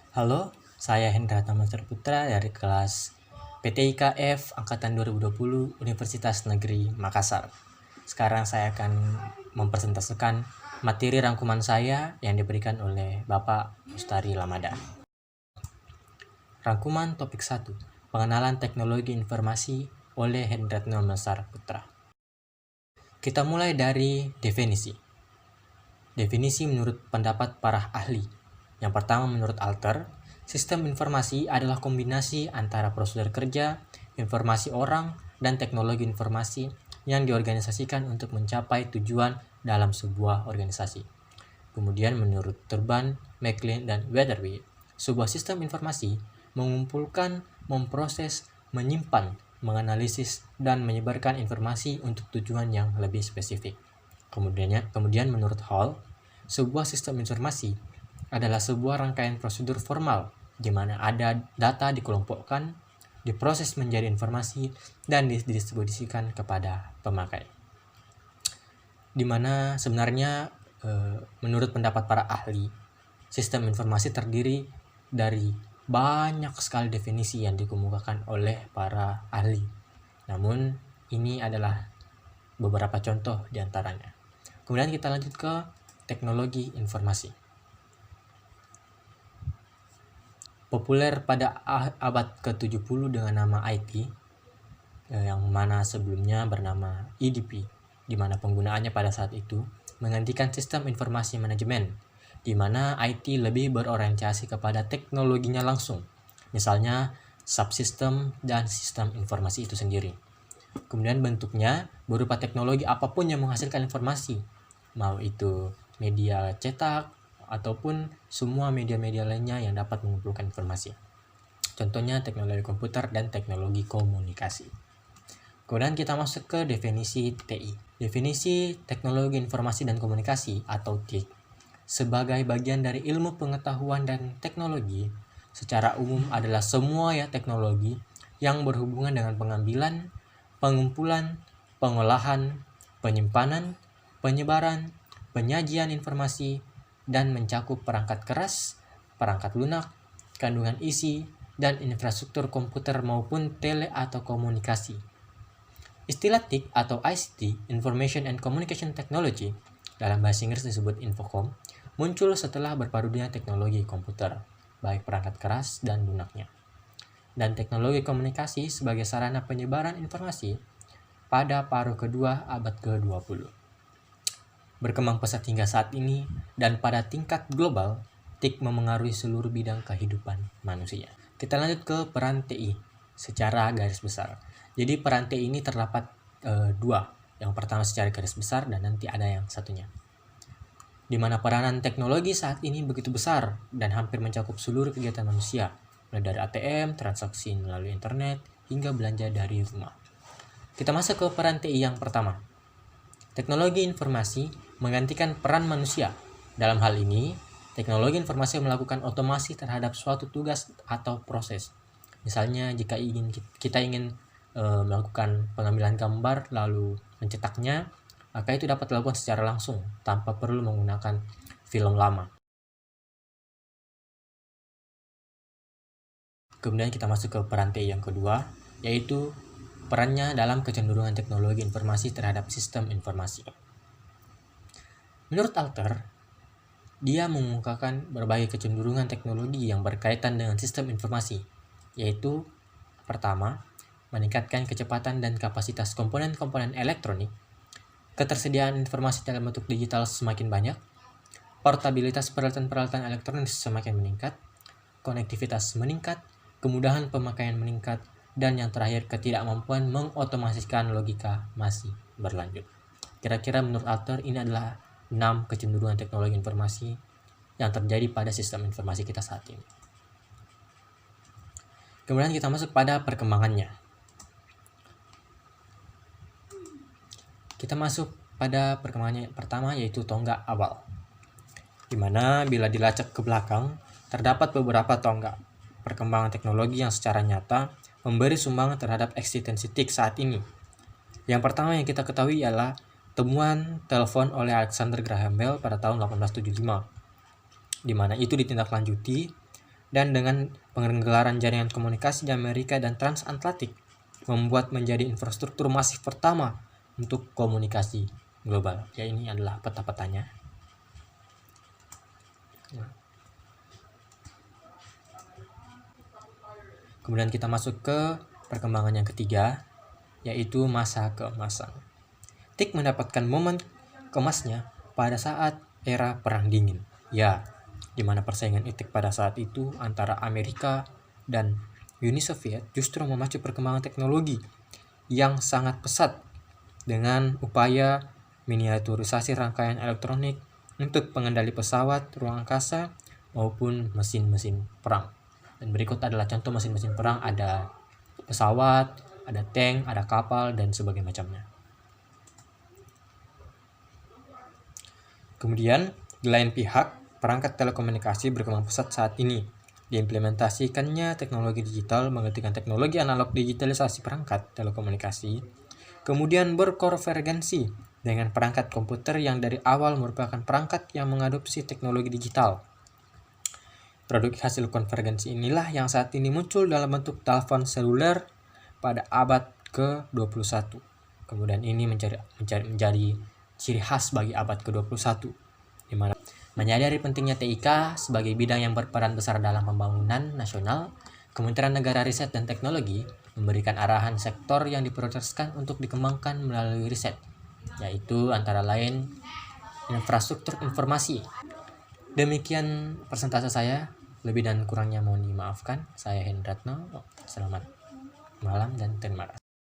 Halo, saya Hendra Tamaster Putra dari kelas PTIKF Angkatan 2020 Universitas Negeri Makassar. Sekarang saya akan mempresentasikan materi rangkuman saya yang diberikan oleh Bapak Mustari Lamada. Rangkuman topik 1, Pengenalan Teknologi Informasi oleh Hendra Tamaster Putra. Kita mulai dari definisi. Definisi menurut pendapat para ahli. Yang pertama, menurut Alter, sistem informasi adalah kombinasi antara prosedur kerja, informasi orang, dan teknologi informasi yang diorganisasikan untuk mencapai tujuan dalam sebuah organisasi. Kemudian menurut Turban, McLean, dan Weatherby, sebuah sistem informasi mengumpulkan, memproses, menyimpan, menganalisis, dan menyebarkan informasi untuk tujuan yang lebih spesifik. Kemudian menurut Hall, sebuah sistem informasi adalah sebuah rangkaian prosedur formal di mana ada data dikelompokkan, diproses menjadi informasi, dan didistribusikan kepada pemakai. Di mana sebenarnya menurut pendapat para ahli, sistem informasi terdiri dari banyak sekali definisi yang dikemukakan oleh para ahli. Namun ini adalah beberapa contoh diantaranya. Kemudian kita lanjut ke teknologi informasi. Populer pada abad ke-70 dengan nama IT, yang mana sebelumnya bernama EDP, di mana penggunaannya pada saat itu menggantikan sistem informasi manajemen, di mana IT lebih berorientasi kepada teknologinya langsung, misalnya subsistem dan sistem informasi itu sendiri. Kemudian bentuknya berupa teknologi apapun yang menghasilkan informasi, mau itu media cetak, ataupun semua media-media lainnya yang dapat mengumpulkan informasi. Contohnya teknologi komputer dan teknologi komunikasi. Kemudian kita masuk ke definisi TI. Definisi teknologi informasi dan komunikasi atau TIK sebagai bagian dari ilmu pengetahuan dan teknologi secara umum adalah semua teknologi yang berhubungan dengan pengambilan, pengumpulan, pengolahan, penyimpanan, penyebaran, penyajian informasi, dan mencakup perangkat keras, perangkat lunak, kandungan isi, dan infrastruktur komputer maupun tele atau komunikasi. Istilah TIC atau ICT, Information and Communication Technology, dalam bahasa Inggris disebut Infocom, muncul setelah berpadunya teknologi komputer, baik perangkat keras dan lunaknya, dan teknologi komunikasi sebagai sarana penyebaran informasi pada paruh kedua abad ke-20. Berkembang pesat hingga saat ini, dan pada tingkat global, TIC memengaruhi seluruh bidang kehidupan manusia. Kita lanjut ke peran TI secara garis besar. Jadi peran TI ini terdapat dua. Yang pertama secara garis besar dan nanti ada yang satunya. Di mana peranan teknologi saat ini begitu besar dan hampir mencakup seluruh kegiatan manusia, mulai dari ATM, transaksi melalui internet, hingga belanja dari rumah. Kita masuk ke peran TI yang pertama. Teknologi informasi menggantikan peran manusia. Dalam hal ini, teknologi informasi melakukan otomasi terhadap suatu tugas atau proses. Misalnya jika kita ingin melakukan pengambilan gambar lalu mencetaknya, maka itu dapat dilakukan secara langsung tanpa perlu menggunakan film lama. Kemudian kita masuk ke peran TI yang kedua, yaitu perannya dalam kecenderungan teknologi informasi terhadap sistem informasi. Menurut Alter, dia mengemukakan berbagai kecenderungan teknologi yang berkaitan dengan sistem informasi, yaitu pertama, meningkatkan kecepatan dan kapasitas komponen-komponen elektronik, ketersediaan informasi dalam bentuk digital semakin banyak, portabilitas peralatan-peralatan elektronik semakin meningkat, konektivitas meningkat, kemudahan pemakaian meningkat, dan yang terakhir, ketidakmampuan mengotomasikan logika masih berlanjut. Kira-kira menurut Alter ini adalah 6 kecenderungan teknologi informasi yang terjadi pada sistem informasi kita saat ini. Kemudian kita masuk pada perkembangannya. Kita masuk pada perkembangannya pertama, yaitu tonggak awal. Dimana bila dilacak ke belakang, terdapat beberapa tonggak perkembangan teknologi yang secara nyata memberi sumbangan terhadap eksistensi TIC saat ini. Yang pertama yang kita ketahui ialah temuan telepon oleh Alexander Graham Bell pada tahun 1875, di mana itu ditindaklanjuti dan dengan penggelaran jaringan komunikasi di Amerika dan transatlantik, membuat menjadi infrastruktur masif pertama untuk komunikasi global. Ya, ini adalah peta-petanya. Kemudian kita masuk ke perkembangan yang ketiga, yaitu masa keemasan. TIC mendapatkan momen kemasnya pada saat era Perang Dingin. Ya, di mana persaingan TIC pada saat itu antara Amerika dan Uni Soviet justru memacu perkembangan teknologi yang sangat pesat dengan upaya miniaturisasi rangkaian elektronik untuk pengendali pesawat, ruang angkasa, maupun mesin-mesin perang. Dan berikut adalah contoh mesin-mesin perang, ada pesawat, ada tank, ada kapal, dan sebagainya macamnya. Kemudian, di lain pihak, perangkat telekomunikasi berkembang pesat saat ini. Diimplementasikannya teknologi digital menggantikan teknologi analog. Digitalisasi perangkat telekomunikasi kemudian berkonvergensi dengan perangkat komputer yang dari awal merupakan perangkat yang mengadopsi teknologi digital. Produk hasil konvergensi inilah yang saat ini muncul dalam bentuk telepon seluler pada abad ke-21. Kemudian ini menjadi ciri khas bagi abad ke-21, di mana menyadari pentingnya TIK sebagai bidang yang berperan besar dalam pembangunan nasional. Kementerian Negara Riset dan Teknologi memberikan arahan sektor yang diprioritaskan untuk dikembangkan melalui riset, yaitu antara lain infrastruktur informasi. Demikian persentase saya, lebih dan kurangnya mohon dimaafkan. Saya Hendratno, selamat malam dan terima kasih.